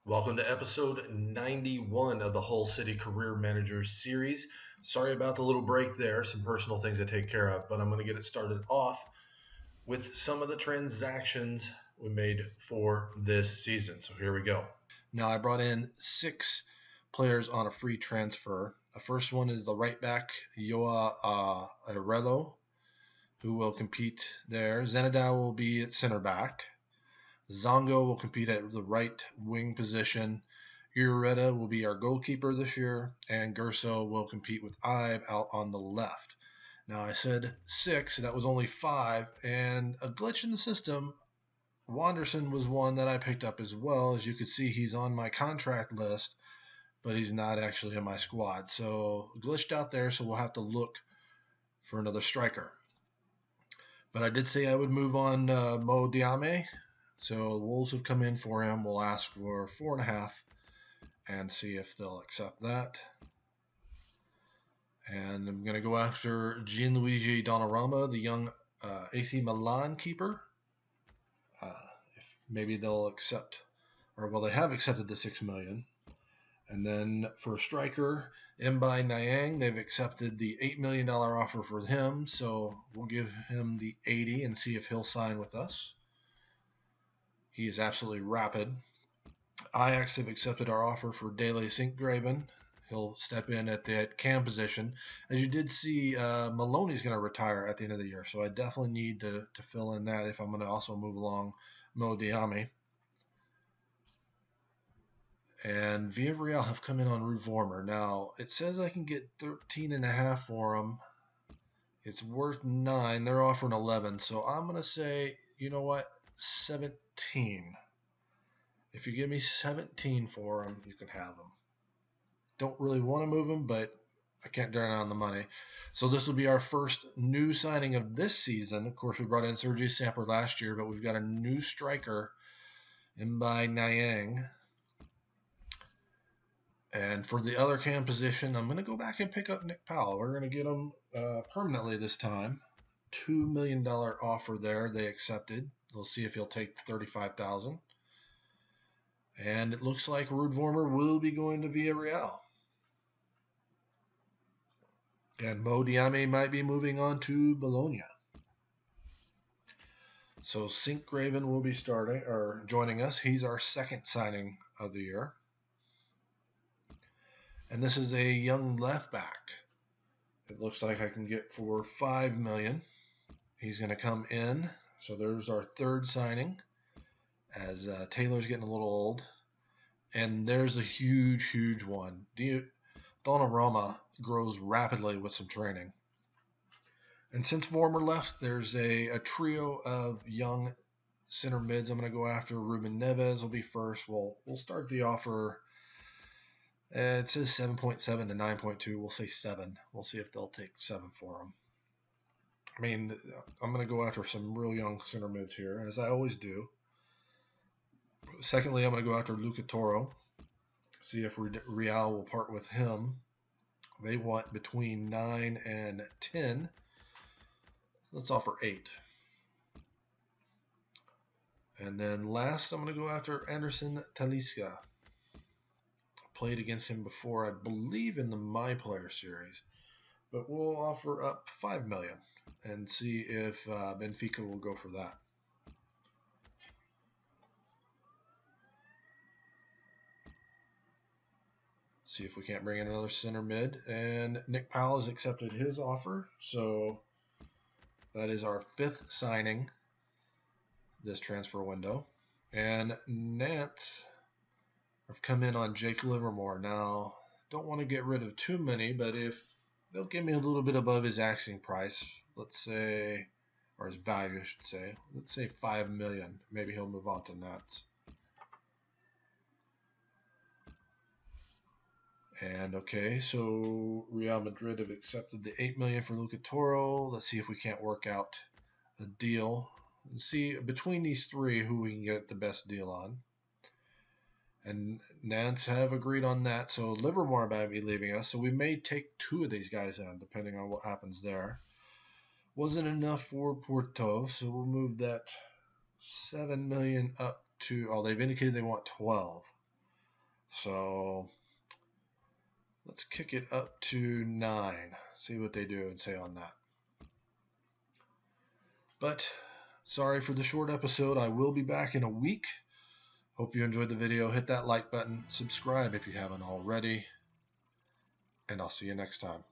Welcome to episode 91 of the Hull City Career Managers series. Sorry about the little break there, some personal things to take care of, but I'm going to get it started off with some of the transactions we made for this season. So here we go. Now, I brought in 6 players on a free transfer. The first one is the right back, Yoa Arello, who will compete there. Zenadao will be at center back. Zongo will compete at the right wing position. Ureta will be our goalkeeper this year, and Gerso will compete with Ibe out on the left. Now, I said 6, that was only 5, and a glitch in the system. Wanderson was one that I picked up as well. As you can see, he's on my contract list, but he's not actually in my squad. So, glitched out there, so we'll have to look for another striker. But I did say I would move on Mo Diame. So the Wolves have come in for him. We'll ask for 4.5 and see if they'll accept that. And I'm going to go after Gianluigi Donnarumma, the young AC Milan keeper. If maybe they'll accept, or well, they have accepted the $6 million. And then for striker, Mbai Nyang, they've accepted the $8 million offer for him. So we'll give him the 80 and see if he'll sign with us. He is absolutely rapid. Ajax have accepted our offer for Dele Sinkgraven. He'll step in at the cam position. As you did see, Maloney's going to retire at the end of the year, so I definitely need to fill in that if I'm going to also move along Mo Diame. And Villarreal have come in on Ruud Vormer. Now, it says I can get 13.5 for him. It's worth 9. They're offering 11, so I'm going to say, you know what, 17. If you give me 17 for him, you can have him. Don't really want to move him, but I can't turn down the money. So this will be our first new signing of this season. Of course, we brought in Sergio Samper last year, but we've got a new striker in by Nyang. And for the other cam position, I'm going to go back and pick up Nick Powell. We're going to get him permanently this time. $2 million offer there. They accepted. We'll see if he'll take $35,000. And it looks like Ruud Vormer will be going to Villarreal. And Mo Diame might be moving on to Bologna. So Sinkgraven will be starting or joining us. He's our second signing of the year. And this is a young left back. It looks like I can get for $5 million. He's going to come in. So there's our third signing as Taylor's getting a little old. And there's a huge, huge one. Donnarumma grows rapidly with some training. And since Vormer left, there's a trio of young center mids. I'm going to go after. Ruben Neves will be first. We'll start the offer. It says 7.7 to 9.2. We'll say 7. We'll see if they'll take 7 for him. I mean, I'm going to go after some real young center mids here, as I always do. Secondly, I'm going to go after Luca Toro. See if Real will part with him. They want between 9 and 10. Let's offer 8. And then last, I'm going to go after Anderson Talisca. Played against him before, I believe, in the My Player series. But we'll offer up $5 million and see if Benfica will go for that. See if we can't bring in another center mid. And Nick Powell has accepted his offer. So that is our 5th signing this transfer window. And Nantes have come in on Jake Livermore. Now, don't want to get rid of too many, but if they'll give me a little bit above his asking price, let's say, or his value, I should say. Let's say $5 million. Maybe he'll move on to Nantes. And okay, so Real Madrid have accepted the $8 million for Luca Toro. Let's see if we can't work out a deal. Let's see between these three who we can get the best deal on. And Nantes have agreed on that. So Livermore might be leaving us. So we may take 2 of these guys in, depending on what happens there. Wasn't enough for Porto, so we'll move that $7 million up to. Oh, they've indicated they want 12. So let's kick it up to 9. See what they do and say on that. But sorry for the short episode. I will be back in a week. Hope you enjoyed the video. Hit that like button. Subscribe if you haven't already. And I'll see you next time.